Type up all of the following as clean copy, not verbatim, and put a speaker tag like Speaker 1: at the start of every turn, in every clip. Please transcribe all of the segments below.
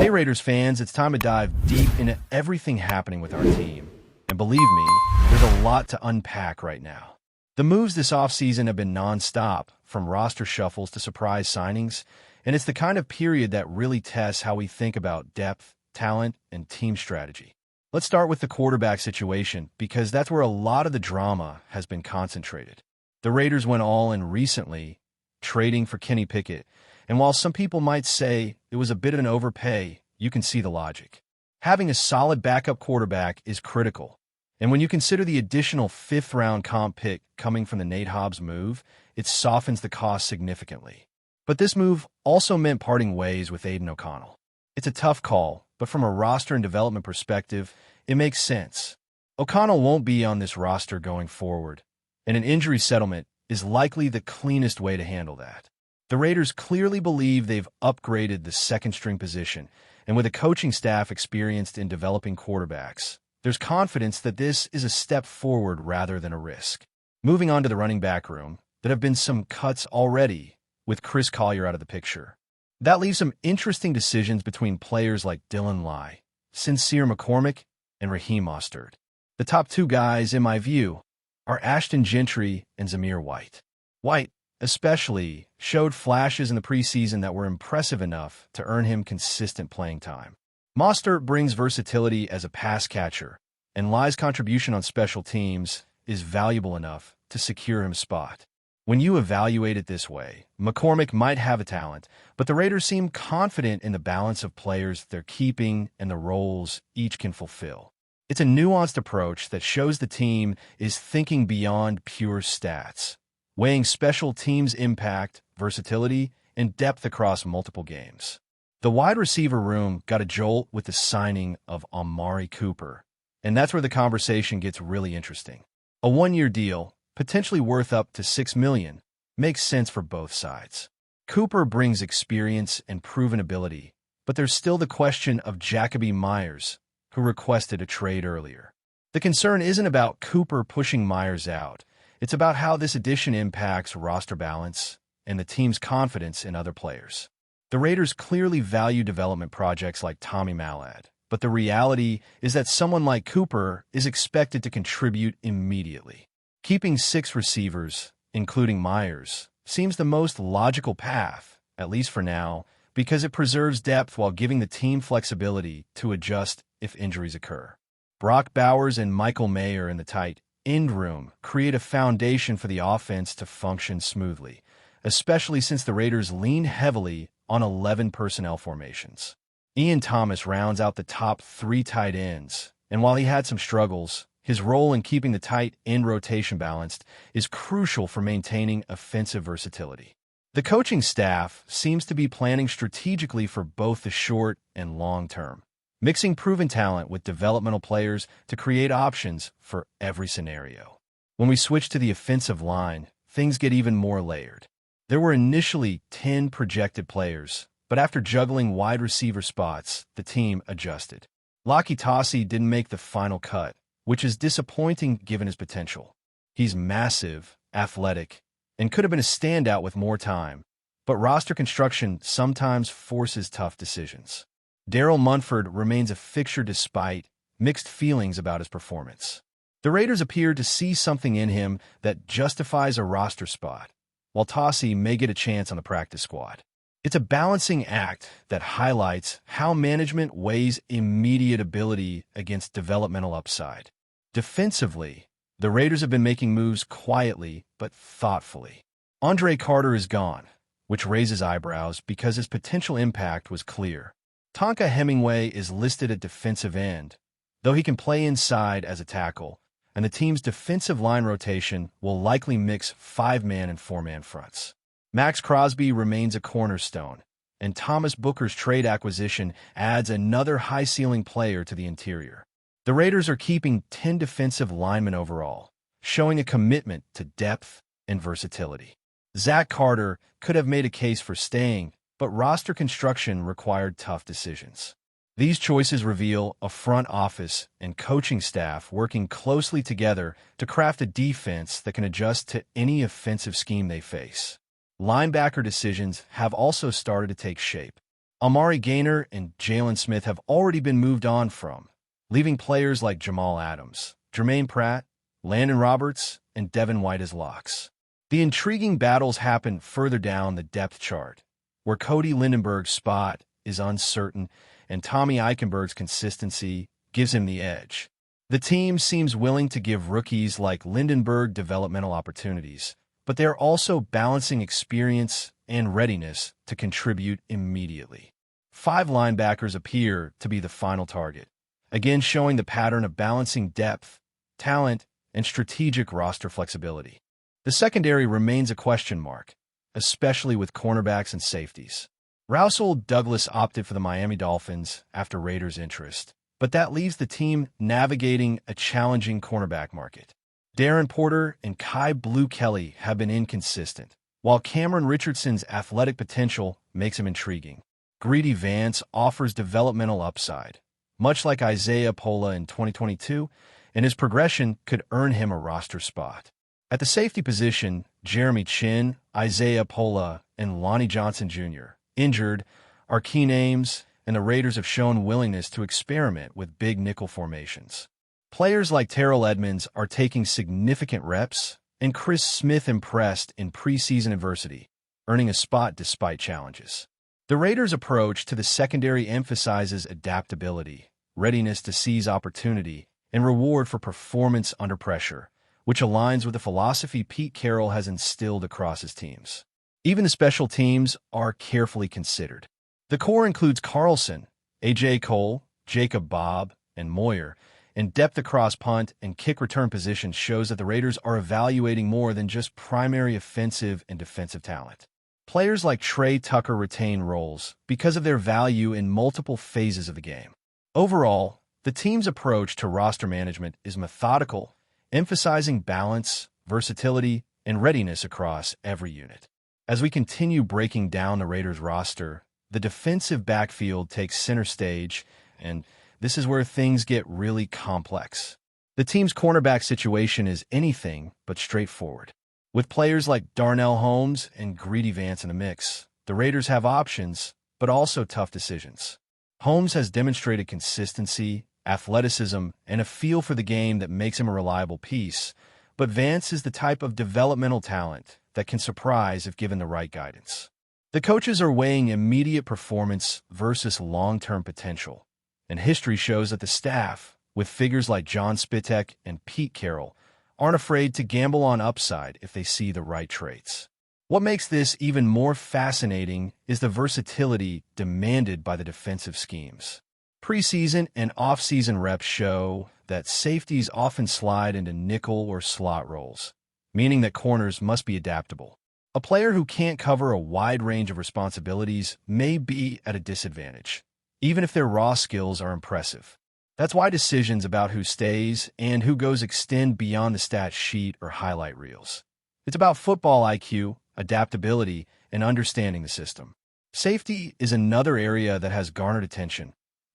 Speaker 1: Hey Raiders fans, it's time to dive deep into everything happening with our team. And believe me, there's a lot to unpack right now. The moves this offseason have been non-stop, from roster shuffles to surprise signings, and it's the kind of period that really tests how we think about depth, talent, and team strategy. Let's start with the quarterback situation, because that's where a lot of the drama has been concentrated. The Raiders went all in recently, trading for Kenny Pickett, and while some people might say it was a bit of an overpay, you can see the logic. Having a solid backup quarterback is critical, and when you consider the additional fifth-round comp pick coming from the Nate Hobbs move, it softens the cost significantly. But this move also meant parting ways with Aiden O'Connell. It's a tough call, but from a roster and development perspective, it makes sense. O'Connell won't be on this roster going forward, and an injury settlement is likely the cleanest way to handle that. The Raiders clearly believe they've upgraded the second-string position, and with a coaching staff experienced in developing quarterbacks, there's confidence that this is a step forward rather than a risk. Moving on to the running back room, there have been some cuts already, with Chris Collier out of the picture. That leaves some interesting decisions between players like Dylan Lai, Sincere McCormick, and Raheem Mostert. The top two guys, in my view, are Ashton Gentry and Zamir White. White, especially, showed flashes in the preseason that were impressive enough to earn him consistent playing time. Mostert brings versatility as a pass catcher, and Lai's contribution on special teams is valuable enough to secure him a spot. When you evaluate it this way, McCormick might have a talent, but the Raiders seem confident in the balance of players they're keeping and the roles each can fulfill. It's a nuanced approach that shows the team is thinking beyond pure stats, weighing special teams' impact, versatility, and depth across multiple games. The wide receiver room got a jolt with the signing of Amari Cooper, and that's where the conversation gets really interesting. A one-year deal, potentially worth up to $6 million, makes sense for both sides. Cooper brings experience and proven ability, but there's still the question of Jacoby Myers, who requested a trade earlier. The concern isn't about Cooper pushing Myers out. It's about how this addition impacts roster balance and the team's confidence in other players. The Raiders clearly value development projects like Tommy Malad, but the reality is that someone like Cooper is expected to contribute immediately. Keeping 6 receivers, including Myers, seems the most logical path, at least for now, because it preserves depth while giving the team flexibility to adjust if injuries occur. Brock Bowers and Michael Mayer in the tight end room create a foundation for the offense to function smoothly, especially since the Raiders lean heavily on 11 personnel formations. Ian Thomas rounds out the top 3 tight ends, and while he had some struggles, his role in keeping the tight end rotation balanced is crucial for maintaining offensive versatility. The coaching staff seems to be planning strategically for both the short and long term, mixing proven talent with developmental players to create options for every scenario. When we switch to the offensive line, things get even more layered. There were initially 10 projected players, but after juggling wide receiver spots, the team adjusted. Laki Tassi didn't make the final cut, which is disappointing given his potential. He's massive, athletic, and could have been a standout with more time, but roster construction sometimes forces tough decisions. Daryl Munford remains a fixture despite mixed feelings about his performance. The Raiders appear to see something in him that justifies a roster spot, while Tassi may get a chance on the practice squad. It's a balancing act that highlights how management weighs immediate ability against developmental upside. Defensively, the Raiders have been making moves quietly but thoughtfully. Andre Carter is gone, which raises eyebrows because his potential impact was clear. Tonka Hemingway is listed at defensive end, though he can play inside as a tackle, and the team's defensive line rotation will likely mix 5-man and 4-man fronts. Max Crosby remains a cornerstone, and Thomas Booker's trade acquisition adds another high-ceiling player to the interior. The Raiders are keeping 10 defensive linemen overall, showing a commitment to depth and versatility. Zach Carter could have made a case for staying, but roster construction required tough decisions. These choices reveal a front office and coaching staff working closely together to craft a defense that can adjust to any offensive scheme they face. Linebacker decisions have also started to take shape. Amari Gaynor and Jalen Smith have already been moved on from, leaving players like Jamal Adams, Jermaine Pratt, Landon Roberts, and Devin White as locks. The intriguing battles happen further down the depth chart, where Cody Lindenberg's spot is uncertain and Tommy Eichenberg's consistency gives him the edge. The team seems willing to give rookies like Lindenberg developmental opportunities, but they are also balancing experience and readiness to contribute immediately. 5 linebackers appear to be the final target, again showing the pattern of balancing depth, talent, and strategic roster flexibility. The secondary remains a question mark, especially with cornerbacks and safeties. Rasul Douglas opted for the Miami Dolphins after Raiders' interest, but that leaves the team navigating a challenging cornerback market. Darren Porter and Kai Blue Kelly have been inconsistent, while Cameron Richardson's athletic potential makes him intriguing. Greedy Vance offers developmental upside, much like Isaiah Pola in 2022, and his progression could earn him a roster spot. At the safety position, Jeremy Chin, Isaiah Pola, and Lonnie Johnson Jr., injured, are key names, and the Raiders have shown willingness to experiment with big nickel formations. Players like Terrell Edmonds are taking significant reps, and Chris Smith impressed in preseason adversity, earning a spot despite challenges. The Raiders' approach to the secondary emphasizes adaptability, readiness to seize opportunity, and reward for performance under pressure, which aligns with the philosophy Pete Carroll has instilled across his teams. Even the special teams are carefully considered. The core includes Carlson, A.J. Cole, Jacob Bobb, and Moyer, and depth across punt and kick return positions shows that the Raiders are evaluating more than just primary offensive and defensive talent. Players like Trey Tucker retain roles because of their value in multiple phases of the game. Overall, the team's approach to roster management is methodical, emphasizing balance, versatility, and readiness across every unit. As we continue breaking down the Raiders' roster, the defensive backfield takes center stage, and this is where things get really complex. The team's cornerback situation is anything but straightforward. With players like Darnell Holmes and Greedy Vance in the mix, the Raiders have options, but also tough decisions. Holmes has demonstrated consistency, athleticism, and a feel for the game that makes him a reliable piece, but Vance is the type of developmental talent that can surprise if given the right guidance. The coaches are weighing immediate performance versus long-term potential, and history shows that the staff, with figures like John Spitek and Pete Carroll, aren't afraid to gamble on upside if they see the right traits. What makes this even more fascinating is the versatility demanded by the defensive schemes. Preseason and off-season reps show that safeties often slide into nickel or slot roles, meaning that corners must be adaptable. A player who can't cover a wide range of responsibilities may be at a disadvantage, even if their raw skills are impressive. That's why decisions about who stays and who goes extend beyond the stat sheet or highlight reels. It's about football IQ, adaptability, and understanding the system. Safety is another area that has garnered attention,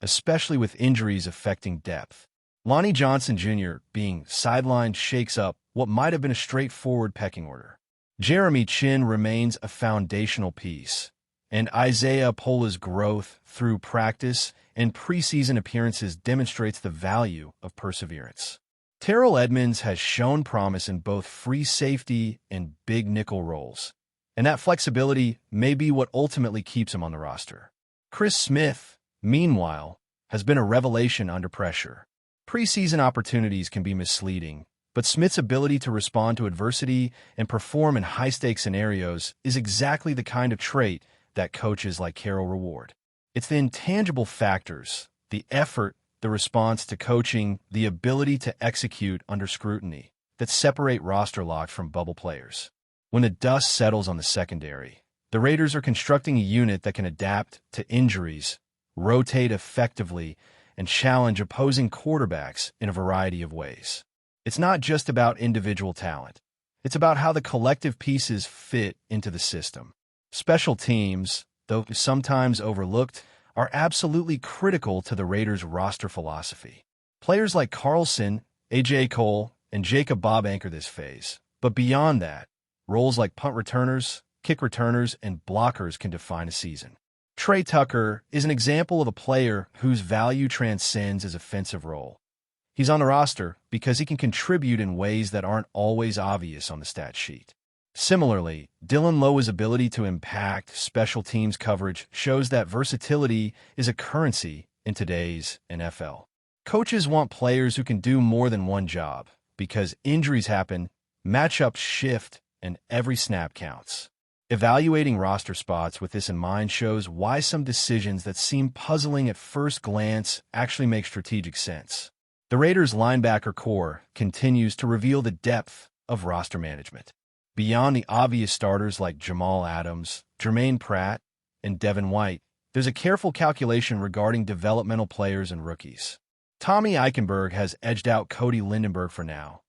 Speaker 1: especially with injuries affecting depth. Lonnie Johnson Jr. being sidelined shakes up what might have been a straightforward pecking order. Jeremy Chin remains a foundational piece, and Isaiah Pola's growth through practice and preseason appearances demonstrates the value of perseverance. Terrell Edmonds has shown promise in both free safety and big nickel roles, and that flexibility may be what ultimately keeps him on the roster. Chris Smith, meanwhile, has been a revelation under pressure. Preseason opportunities can be misleading, but Smith's ability to respond to adversity and perform in high-stakes scenarios is exactly the kind of trait that coaches like Carroll reward. It's the intangible factors, the effort, the response to coaching, the ability to execute under scrutiny, that separate roster lock from bubble players. When the dust settles on the secondary, the Raiders are constructing a unit that can adapt to injuries, rotate effectively, and challenge opposing quarterbacks in a variety of ways. It's not just about individual talent. It's about how the collective pieces fit into the system. Special teams, though sometimes overlooked, are absolutely critical to the Raiders' roster philosophy. Players like Carlson, A.J. Cole, and Jacob Bobb anchor this phase. But beyond that, roles like punt returners, kick returners, and blockers can define a season. Trey Tucker is an example of a player whose value transcends his offensive role. He's on the roster because he can contribute in ways that aren't always obvious on the stat sheet. Similarly, Dylan Lowe's ability to impact special teams coverage shows that versatility is a currency in today's NFL. Coaches want players who can do more than one job because injuries happen, matchups shift, and every snap counts. Evaluating roster spots with this in mind shows why some decisions that seem puzzling at first glance actually make strategic sense. The Raiders' linebacker core continues to reveal the depth of roster management. Beyond the obvious starters like Jamal Adams, Jermaine Pratt, and Devin White, there's a careful calculation regarding developmental players and rookies. Tommy Eichenberg has edged out Cody Lindenberg for now,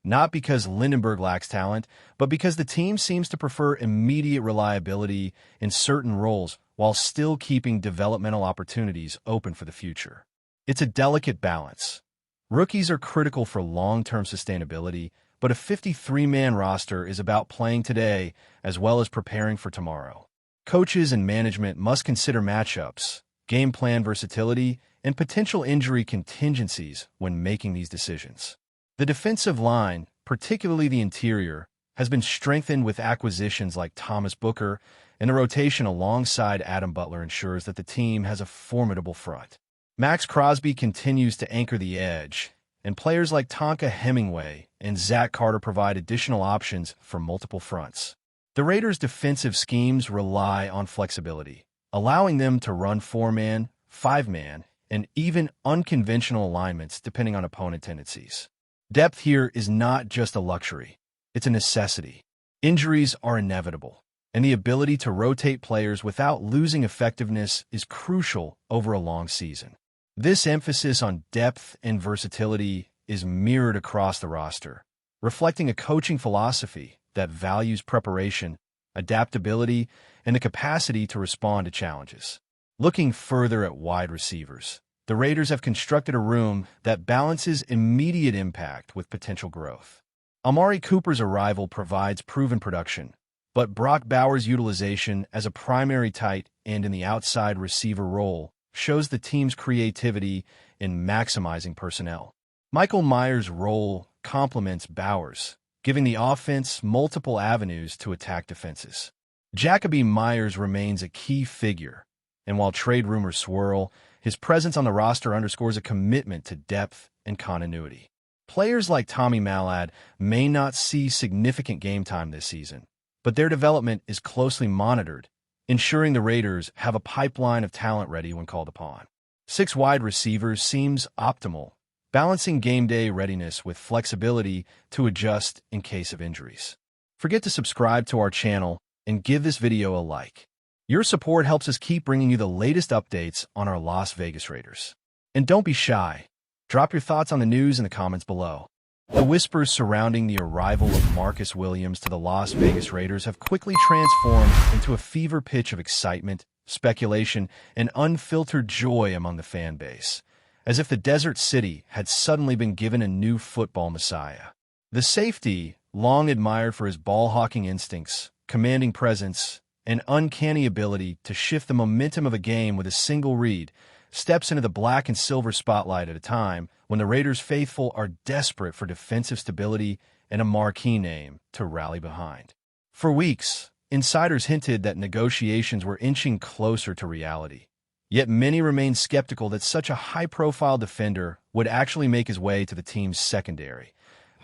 Speaker 1: not because Lindenberg lacks talent, but because the team seems to prefer immediate reliability in certain roles while still keeping developmental opportunities open for the future. It's a delicate balance. Rookies are critical for long-term sustainability, but a 53-man roster is about playing today as well as preparing for tomorrow. Coaches and management must consider matchups, game plan versatility, and potential injury contingencies when making these decisions. The defensive line, particularly the interior, has been strengthened with acquisitions like Thomas Booker, and the rotation alongside Adam Butler ensures that the team has a formidable front. Max Crosby continues to anchor the edge, and players like Tonka Hemingway and Zach Carter provide additional options for multiple fronts. The Raiders' defensive schemes rely on flexibility, allowing them to run 4-man, 5-man, and even unconventional alignments depending on opponent tendencies. Depth here is not just a luxury, it's a necessity. Injuries are inevitable, and the ability to rotate players without losing effectiveness is crucial over a long season. This emphasis on depth and versatility is mirrored across the roster, reflecting a coaching philosophy that values preparation, adaptability, and the capacity to respond to challenges. Looking further at wide receivers, the Raiders have constructed a room that balances immediate impact with potential growth. Amari Cooper's arrival provides proven production, but Brock Bowers' utilization as a primary tight end in the outside receiver role shows the team's creativity in maximizing personnel. Michael Myers' role complements Bowers, giving the offense multiple avenues to attack defenses. Jacoby Myers remains a key figure, and while trade rumors swirl, his presence on the roster underscores a commitment to depth and continuity. Players like Tommy Malad may not see significant game time this season, but their development is closely monitored, ensuring the Raiders have a pipeline of talent ready when called upon. 6 wide receivers seems optimal, balancing game day readiness with flexibility to adjust in case of injuries. Forget to subscribe to our channel and give this video a like. Your support helps us keep bringing you the latest updates on our Las Vegas Raiders. And don't be shy. Drop your thoughts on the news in the comments below. The whispers surrounding the arrival of Marcus Williams to the Las Vegas Raiders have quickly transformed into a fever pitch of excitement, speculation, and unfiltered joy among the fan base, as if the desert city had suddenly been given a new football messiah. The safety, long admired for his ball-hawking instincts, commanding presence, and uncanny ability to shift the momentum of a game with a single read, steps into the black and silver spotlight at a time when the Raiders faithful are desperate for defensive stability and a marquee name to rally behind. For weeks, insiders hinted that negotiations were inching closer to reality, yet many remained skeptical that such a high-profile defender would actually make his way to the team's secondary,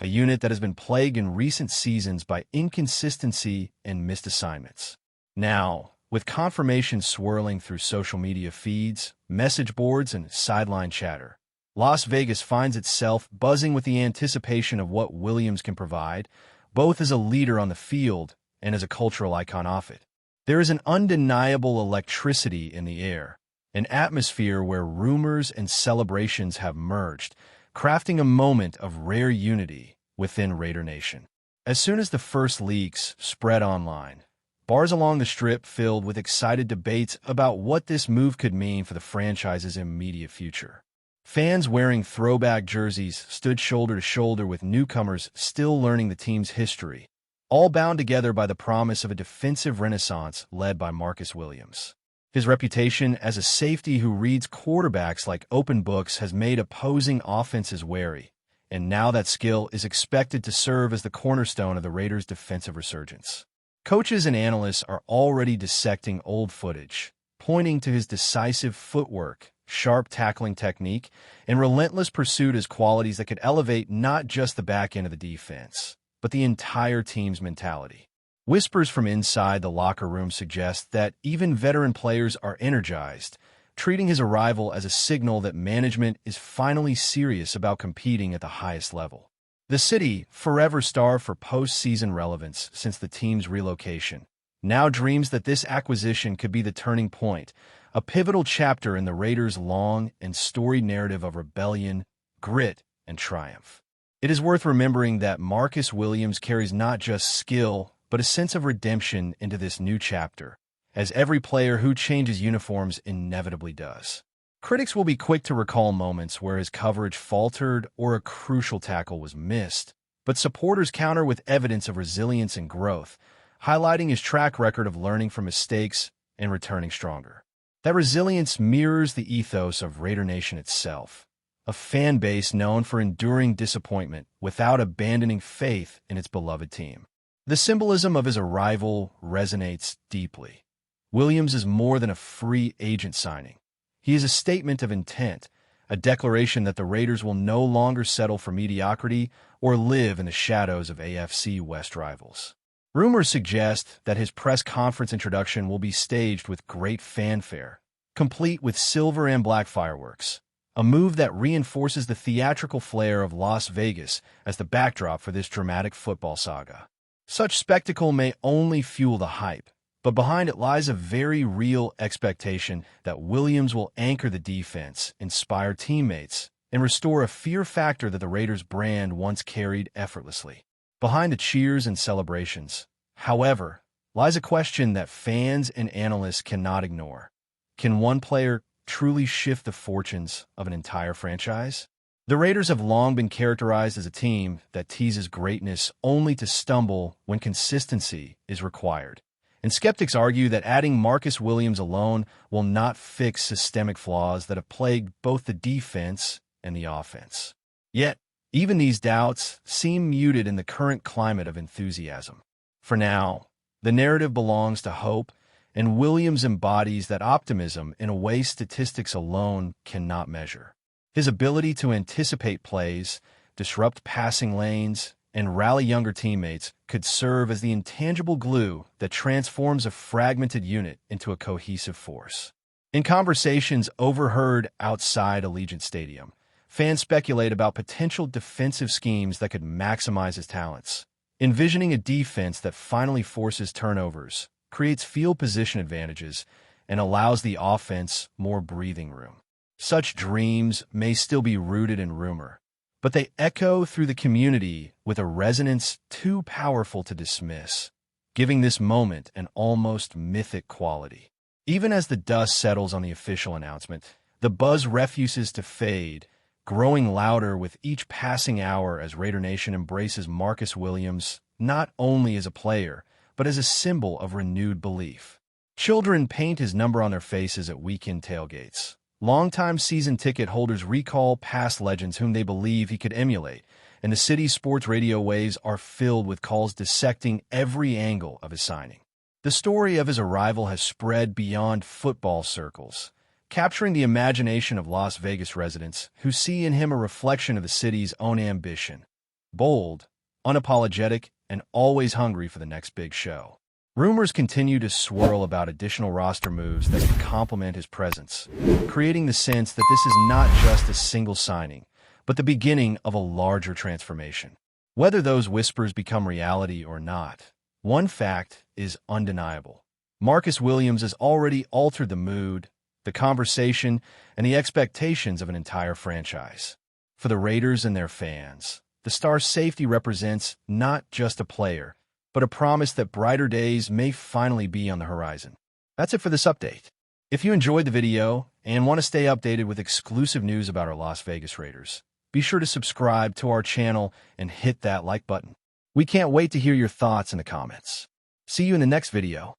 Speaker 1: a unit that has been plagued in recent seasons by inconsistency and missed assignments. Now, with confirmation swirling through social media feeds, message boards, and sideline chatter, Las Vegas finds itself buzzing with the anticipation of what Williams can provide, both as a leader on the field and as a cultural icon off it. There is an undeniable electricity in the air, an atmosphere where rumors and celebrations have merged, crafting a moment of rare unity within Raider Nation. As soon as the first leaks spread online, bars along the Strip filled with excited debates about what this move could mean for the franchise's immediate future. Fans wearing throwback jerseys stood shoulder to shoulder with newcomers still learning the team's history, all bound together by the promise of a defensive renaissance led by Marcus Williams. His reputation as a safety who reads quarterbacks like open books has made opposing offenses wary, and now that skill is expected to serve as the cornerstone of the Raiders' defensive resurgence. Coaches and analysts are already dissecting old footage, pointing to his decisive footwork, sharp tackling technique, and relentless pursuit as qualities that could elevate not just the back end of the defense, but the entire team's mentality. Whispers from inside the locker room suggest that even veteran players are energized, treating his arrival as a signal that management is finally serious about competing at the highest level. The city, forever starved for postseason relevance since the team's relocation, now dreams that this acquisition could be the turning point, a pivotal chapter in the Raiders' long and storied narrative of rebellion, grit, and triumph. It is worth remembering that Marcus Williams carries not just skill, but a sense of redemption into this new chapter, as every player who changes uniforms inevitably does. Critics will be quick to recall moments where his coverage faltered or a crucial tackle was missed, but supporters counter with evidence of resilience and growth, highlighting his track record of learning from mistakes and returning stronger. That resilience mirrors the ethos of Raider Nation itself, a fan base known for enduring disappointment without abandoning faith in its beloved team. The symbolism of his arrival resonates deeply. Williams is more than a free agent signing. He is a statement of intent, a declaration that the Raiders will no longer settle for mediocrity or live in the shadows of AFC West rivals. Rumors suggest that his press conference introduction will be staged with great fanfare, complete with silver and black fireworks, a move that reinforces the theatrical flair of Las Vegas as the backdrop for this dramatic football saga. Such spectacle may only fuel the hype, but behind it lies a very real expectation that Williams will anchor the defense, inspire teammates, and restore a fear factor that the Raiders' brand once carried effortlessly. Behind the cheers and celebrations, however, lies a question that fans and analysts cannot ignore. Can one player truly shift the fortunes of an entire franchise? The Raiders have long been characterized as a team that teases greatness only to stumble when consistency is required. And skeptics argue that adding Marcus Williams alone will not fix systemic flaws that have plagued both the defense and the offense. Yet, even these doubts seem muted in the current climate of enthusiasm. For now, the narrative belongs to hope, and Williams embodies that optimism in a way statistics alone cannot measure. His ability to anticipate plays, disrupt passing lanes, and rally younger teammates could serve as the intangible glue that transforms a fragmented unit into a cohesive force. In conversations overheard outside Allegiant Stadium, fans speculate about potential defensive schemes that could maximize his talents. Envisioning a defense that finally forces turnovers, creates field position advantages, and allows the offense more breathing room. Such dreams may still be rooted in rumor, but they echo through the community with a resonance too powerful to dismiss, giving this moment an almost mythic quality. Even as the dust settles on the official announcement, the buzz refuses to fade, growing louder with each passing hour as Raider Nation embraces Marcus Williams not only as a player, but as a symbol of renewed belief. Children paint his number on their faces at weekend tailgates. Longtime season ticket holders recall past legends whom they believe he could emulate, and the city's sports radio waves are filled with calls dissecting every angle of his signing. The story of his arrival has spread beyond football circles, capturing the imagination of Las Vegas residents who see in him a reflection of the city's own ambition. Bold, unapologetic, and always hungry for the next big show. Rumors continue to swirl about additional roster moves that could complement his presence, creating the sense that this is not just a single signing, but the beginning of a larger transformation. Whether those whispers become reality or not, one fact is undeniable. Marcus Williams has already altered the mood, the conversation, and the expectations of an entire franchise. For the Raiders and their fans, the star's safety represents not just a player, but a promise that brighter days may finally be on the horizon. That's it for this update. If you enjoyed the video and want to stay updated with exclusive news about our Las Vegas Raiders, be sure to subscribe to our channel and hit that like button. We can't wait to hear your thoughts in the comments. See you in the next video.